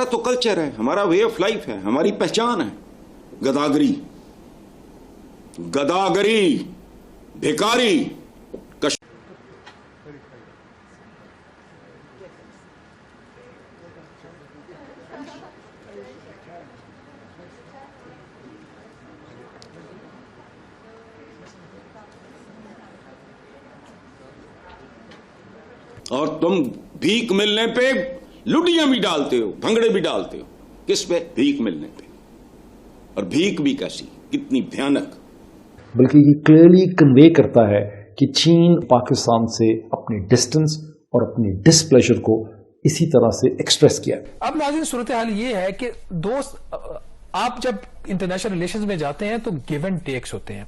ہمارا تو کلچر ہے, ہمارا وے آف لائف ہے, ہماری پہچان ہے. گداگری, گداگری, بھیکاری. اور تم بھیک ملنے پہ لڈیاں بھی ڈالتے ہو, بھنگڑے بھی ڈالتے ہو. کس پہ؟ بھیک ملنے پہ. اور بھیک بھی کیسی, کتنی بھیانک. بلکہ یہ کلیئرلی کنوے کرتا ہے کہ چین پاکستان سے اپنی ڈسٹنس اور اپنی ڈسپلیجر کو اسی طرح سے ایکسپریس کیا. اب ناظرین صورتحال یہ ہے کہ دوست, آپ جب انٹرنیشنل ریلیشنز میں جاتے ہیں تو گیو اینڈ ٹیکس ہوتے ہیں.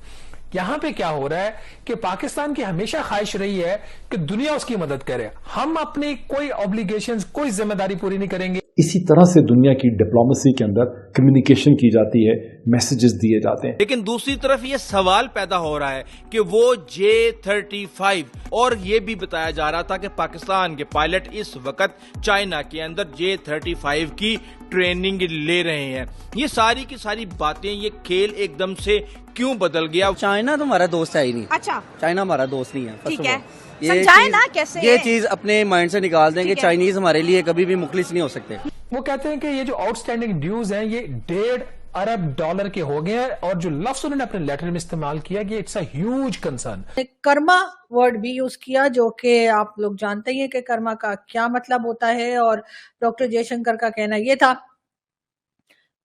یہاں پہ کیا ہو رہا ہے کہ پاکستان کی ہمیشہ خواہش رہی ہے کہ دنیا اس کی مدد کرے, ہم اپنی کوئی اوبلیگیشنز, کوئی ذمہ داری پوری نہیں کریں گے. اسی طرح سے دنیا کی ڈپلومیسی کے اندر کمیونیکیشن کی جاتی ہے, میسیجز دیے جاتے ہیں. لیکن دوسری طرف یہ سوال پیدا ہو رہا ہے کہ وہ J-35, اور یہ بھی بتایا جا رہا تھا کہ پاکستان کے پائلٹ اس وقت چائنا کے اندر J-35 کی ٹریننگ لے رہے ہیں. یہ ساری کی ساری باتیں, یہ کھیل ایک دم سے کیوں بدل گیا؟ چائنا تو ہمارا دوست ہے ہی نہیں. اچھا, چائنا ہمارا دوست نہیں ہے. ٹھیک ہے, سمجھائیں نا کیسے یہ چیز اپنے مائنڈ سے نکال دیں کہ چائنیز ہمارے لیے کبھی بھی مخلص نہیں ہو سکتے. وہ کہتے ہیں کہ یہ جو آؤٹ اسٹینڈنگ ڈیوز ہیں یہ $1.5 ارب کے ہو گئے ہیں, اور جو لفظ انہوں نے اپنے لیٹر میں استعمال کیا کہ اٹس اے ہیوج کنسرن. کرما ورڈ بھی یوز کیا, جو کہ آپ لوگ جانتے ہیں کہ کرما کا کیا مطلب ہوتا ہے, اور ڈاکٹر جے شنکر کا کہنا یہ تھا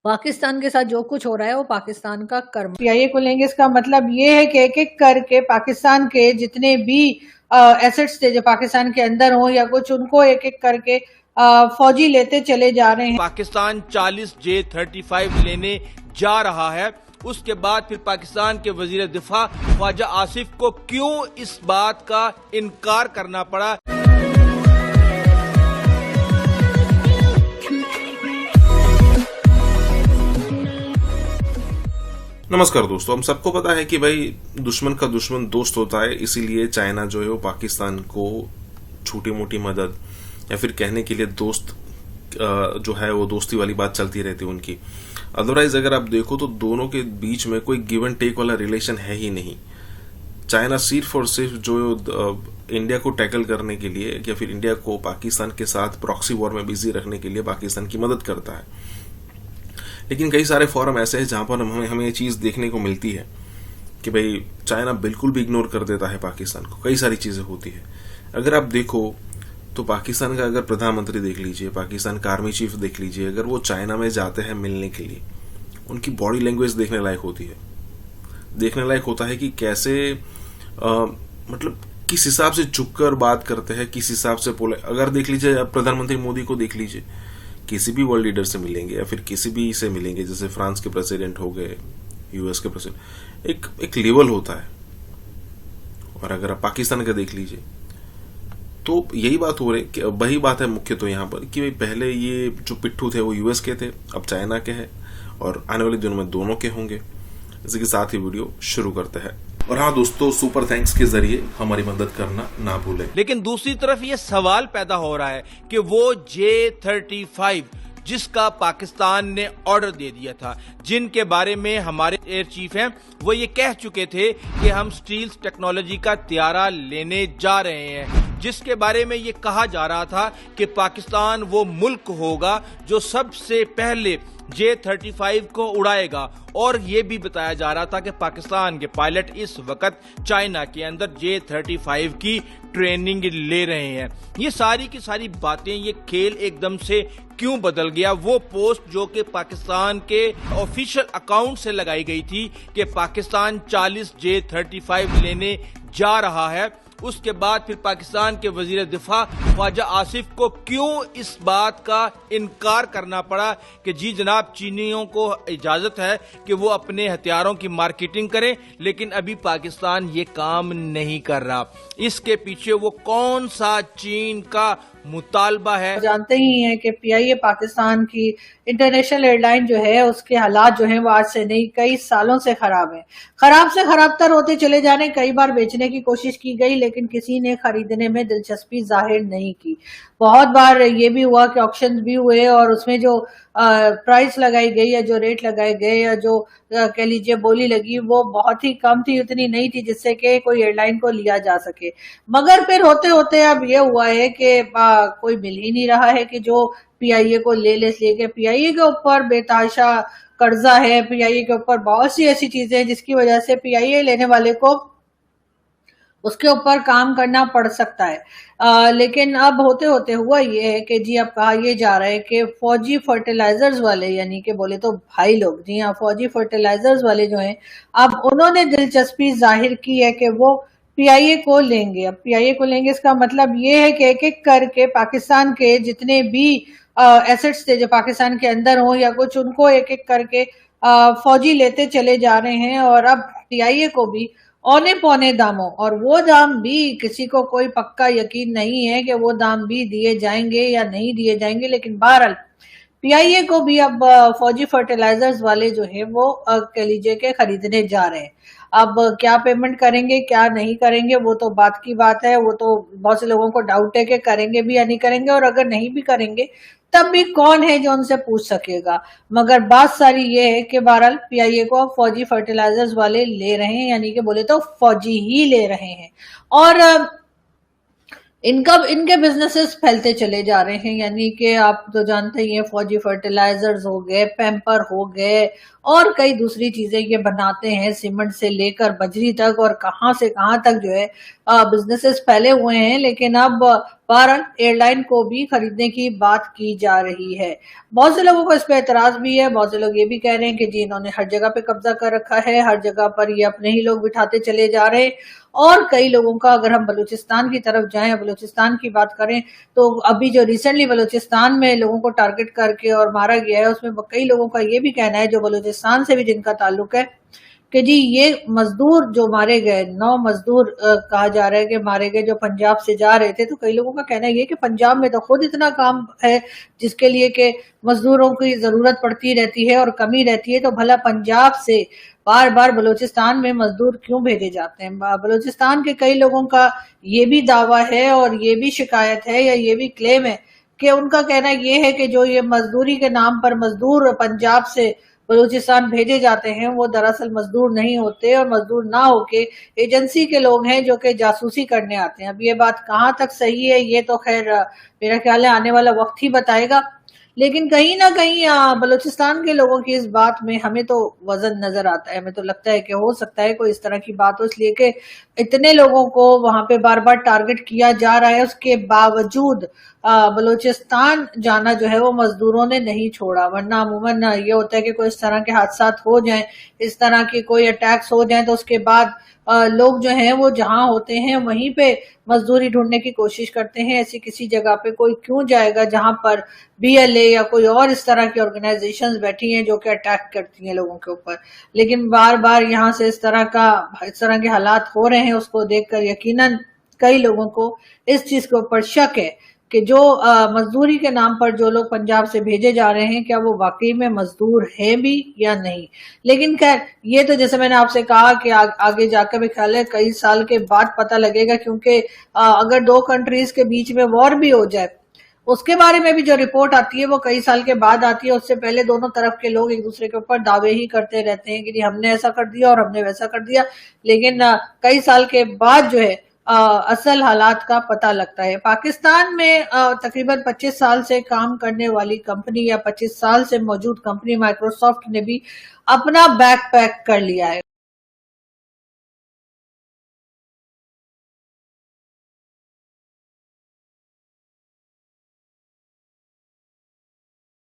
پاکستان کے ساتھ جو کچھ ہو رہا ہے وہ پاکستان کا کرم. PIA کو لیں گے, اس کا مطلب یہ ہے کہ ایک ایک کر کے پاکستان کے جتنے بھی ایسٹس تھے جو پاکستان کے اندر ہوں یا کچھ, ان کو ایک ایک کر کے فوجی لیتے چلے جا رہے ہیں. پاکستان 40 J-35 لینے جا رہا ہے. اس کے بعد پھر پاکستان کے وزیر دفاع خواجہ آصف کو کیوں اس بات کا انکار کرنا پڑا؟ نمسکار دوستو, ہم سب کو پتا ہے کہ بھائی دشمن کا دشمن دوست ہوتا ہے. اسی لیے چائنا جو ہے وہ پاکستان کو چھوٹی موٹی مدد یا پھر کہنے کے لیے دوست جو ہے وہ دوستی والی بات چلتی رہتی ہے ان کی. ادروائز اگر آپ دیکھو تو دونوں کے بیچ میں کوئی گیو اینڈ ٹیک والا ریلیشن ہے ہی نہیں. چائنا صرف اور صرف جو انڈیا کو ٹیکل کرنے کے لیے یا پھر انڈیا کو پاکستان کے ساتھ پراکسی وار میں بزی رکھنے کے لیے پاکستان کی مدد کرتا ہے. لیکن کئی سارے فورم ایسے ہیں جہاں پر ہمیں یہ چیز دیکھنے کو ملتی ہے کہ بھئی چائنا بالکل بھی اگنور کر دیتا ہے پاکستان کو. کئی ساری چیزیں ہوتی ہیں. اگر آپ دیکھو تو پاکستان کا اگر پردھان منتری دیکھ لیجئے, پاکستان کا آرمی چیف دیکھ لیجئے, اگر وہ چائنا میں جاتے ہیں ملنے کے لیے, ان کی باڈی لینگویج دیکھنے لائق ہوتی ہے. دیکھنے لائق ہوتا ہے کہ کیسے مطلب کس حساب سے جھک کر بات کرتے ہیں, کس حساب سے اگر دیکھ لیجئے پردھان منتری مودی کو دیکھ لیجئے, کسی بھی ورلڈ لیڈر سے ملیں گے یا پھر کسی بھی سے ملیں گے, جیسے فرانس کے پریزیڈنٹ ہو گئے, US کے پریزیڈنٹ, ایک لیول ہوتا ہے. اور اگر آپ پاکستان کا دیکھ لیجئے تو یہی بات ہو رہی کہ وہی بات ہے مکھیہ تو یہاں پر کہ پہلے یہ جو پٹھو تھے وہ US کے تھے, اب چائنا کے ہیں, اور آنے والے دنوں میں دونوں کے ہوں گے. اسی کے ساتھ ہی ویڈیو شروع کرتے ہیں. اور ہاں دوستو, سپر تھینکس کے ذریعے ہماری مدد کرنا نہ بھولیں. لیکن دوسری طرف یہ سوال پیدا ہو رہا ہے کہ وہ J-35 جس کا پاکستان نے آرڈر دے دیا تھا, جن کے بارے میں ہمارے ایئر چیف ہیں وہ یہ کہہ چکے تھے کہ ہم سٹیلز ٹیکنالوجی کا طیارہ لینے جا رہے ہیں, جس کے بارے میں یہ کہا جا رہا تھا کہ پاکستان وہ ملک ہوگا جو سب سے پہلے J-35 کو اڑائے گا. اور یہ بھی بتایا جا رہا تھا کہ پاکستان کے پائلٹ اس وقت چائنا کے اندر J-35 کی ٹریننگ لے رہے ہیں. یہ ساری کی ساری باتیں, یہ کھیل ایک دم سے کیوں بدل گیا؟ وہ پوسٹ جو کہ پاکستان کے آفیشیل اکاؤنٹ سے لگائی گئی تھی کہ پاکستان 40 J-35 لینے جا رہا ہے, اس کے بعد پھر پاکستان کے وزیر دفاع خواجہ آصف کو کیوں اس بات کا انکار کرنا پڑا کہ جی جناب چینیوں کو اجازت ہے کہ وہ اپنے ہتھیاروں کی مارکیٹنگ کریں, لیکن ابھی پاکستان یہ کام نہیں کر رہا. اس کے پیچھے وہ کون سا چین کا मुतालबा है। जानते ही हैं कि PIA पाकिस्तान की इंटरनेशनल एयरलाइन जो है उसके हालात जो हैं वो आज से नहीं कई सालों से खराब हैं, खराब से खराबतर होते चले जा रहे हैं। कई बार बेचने की कोशिश की गई लेकिन किसी ने खरीदने में दिलचस्पी जाहिर नहीं की। बहुत बार ये भी हुआ कि ऑक्शन भी हुए और उसमें जो प्राइस लगाई गई या जो रेट लगाए गए या जो कह लीजिए बोली लगी वो बहुत ही कम थी, उतनी नहीं थी जिससे कि कोई एयरलाइन को लिया जा सके। मगर फिर होते होते अब ये हुआ है कि कोई मिल ही नहीं रहा है कि जो PIA को ले इसलिए कि PIA के ऊपर बेतहाशा कर्जा है, PIA के ऊपर बहुत सी ऐसी चीजें हैं जिसकी वजह से PIA लेने वाले को उसके ऊपर काम करना पड़ सकता है। लेकिन अब होते होते हुआ ये है कि जी अब कहा ये जा रहा है कि फौजी फर्टिलाइजर्स वाले यानी कि बोले तो भाई लोग, जी हाँ, फौजी फर्टिलाइजर्स वाले जो हैं अब उन्होंने दिलचस्पी जाहिर की है कि वो PIA को लेंगे। अब PIA को लेंगे इसका मतलब ये है कि एक एक करके पाकिस्तान के जितने भी एसेट्स थे जो पाकिस्तान के अंदर हो या कुछ, उनको एक एक करके फौजी लेते चले जा रहे हैं। और अब PIA को भी औने पौने दामों, और वो दाम भी किसी को कोई पक्का यकीन नहीं है कि वो दाम भी दिए जाएंगे या नहीं दिए जाएंगे, लेकिन बहरहाल PIA को भी अब फौजी फर्टिलाइजर्स वाले जो है वो कह लीजिए कि खरीदने जा रहे हैं। अब क्या पेमेंट करेंगे क्या नहीं करेंगे वो तो बात की बात है, वो तो बहुत से लोगों को डाउट है कि करेंगे भी या नहीं करेंगे, और अगर नहीं भी करेंगे तब भी कौन है जो उनसे पूछ सकेगा। मगर बात सारी ये है कि बहरहाल PIA को अब फौजी फर्टिलाइजर्स वाले ले रहे हैं, यानी कि बोले तो फौजी ही ले रहे हैं। और इनके बिजनेसेस फैलते चले जा रहे हैं, यानी कि आप तो जानते ही हैं फौजी फर्टिलाइजर्स हो गए, पैम्पर हो गए और कई दूसरी चीजें ये बनाते हैं, सीमेंट से लेकर बजरी तक, और कहां से कहां तक जो है बिजनेसेस फैले हुए हैं। लेकिन अब बहरहाल एयरलाइन को भी खरीदने की बात की जा रही है। बहुत से लोगों को इस पे एतराज भी है, बहुत से लोग ये भी कह रहे हैं कि जी इन्होंने हर जगह पे कब्जा कर रखा है, हर जगह पर ये अपने ही लोग बिठाते चले जा रहे हैं। और कई लोगों का, अगर हम बलूचिस्तान की तरफ जाएं, बलूचिस्तान की बात करें तो अभी जो रिसेंटली बलूचिस्तान में लोगों को टारगेट करके और मारा गया है उसमें कई लोगों का ये भी कहना है, जो बलूचिस्तान से भी जिनका ताल्लुक है, कि जी ये मजदूर जो मारे गए, 9 मजदूर कहा जा रहा है कि मारे गए जो पंजाब से जा रहे थे। तो कई लोगों का कहना ये कि पंजाब में तो खुद इतना काम है जिसके लिए कि मजदूरों की जरूरत पड़ती रहती है और कमी रहती है, तो भला पंजाब से बार बार बलूचिस्तान में मजदूर क्यों भेजे जाते हैं। बलूचिस्तान के कई लोगों का ये भी दावा है और ये भी शिकायत है या ये भी क्लेम है कि उनका कहना ये है कि जो ये मजदूरी के नाम पर मजदूर पंजाब से बलूचिस्तान भेजे जाते हैं वो दरअसल मजदूर नहीं होते, और मजदूर ना होके एजेंसी के लोग हैं जो कि जासूसी करने आते हैं। अब ये बात कहाँ तक सही है ये तो खैर मेरा ख्याल है आने वाला वक्त ही बताएगा, लेकिन कहीं ना कहीं बलूचिस्तान के लोगों की इस बात में हमें तो वजन नजर आता है। हमें तो लगता है कि हो सकता है कोई इस तरह की बात हो, इसलिए कि इतने लोगों को वहां पे बार बार टारगेट किया जा रहा है, उसके बावजूद बलूचिस्तान जाना जो है वो मजदूरों ने नहीं छोड़ा। वरना अमूमन ये होता है कि कोई इस तरह के हादसा हो जाएं, इस तरह की कोई अटैक्स हो जाएं, तो उसके बाद लोग जो हैं वो जहां होते हैं वहीं पे मजदूरी ढूंढने की कोशिश करते हैं। ऐसी किसी जगह पे कोई क्यों जाएगा जहां पर BLA या कोई और इस तरह की ऑर्गेनाइजेशंस बैठी हैं जो कि अटैक करती हैं लोगों के ऊपर। लेकिन बार बार यहाँ से इस तरह के हालात हो रहे हैं, उसको देखकर यकीनन कई लोगों को इस चीज के ऊपर शक है कि जो मजदूरी के नाम पर जो लोग पंजाब से भेजे जा रहे हैं क्या वो वाकई में मजदूर हैं भी या नहीं। लेकिन खैर ये तो जैसे मैंने आपसे कहा कि आगे जाकर भी ख्याल है कई साल के बाद पता लगेगा, क्योंकि अगर 2 कंट्रीज के बीच में वॉर भी हो जाए उसके बारे में भी जो रिपोर्ट आती है वो कई साल के बाद आती है। उससे पहले दोनों तरफ के लोग एक दूसरे के ऊपर दावे ही करते रहते हैं कि हमने ऐसा कर दिया और हमने वैसा कर दिया, लेकिन कई साल के बाद जो है असल हालात का पता लगता है। पाकिस्तान में तकरीबन 25 साल से काम करने वाली कंपनी या 25 साल से मौजूद कंपनी माइक्रोसॉफ्ट ने भी अपना बैग पैक कर लिया है।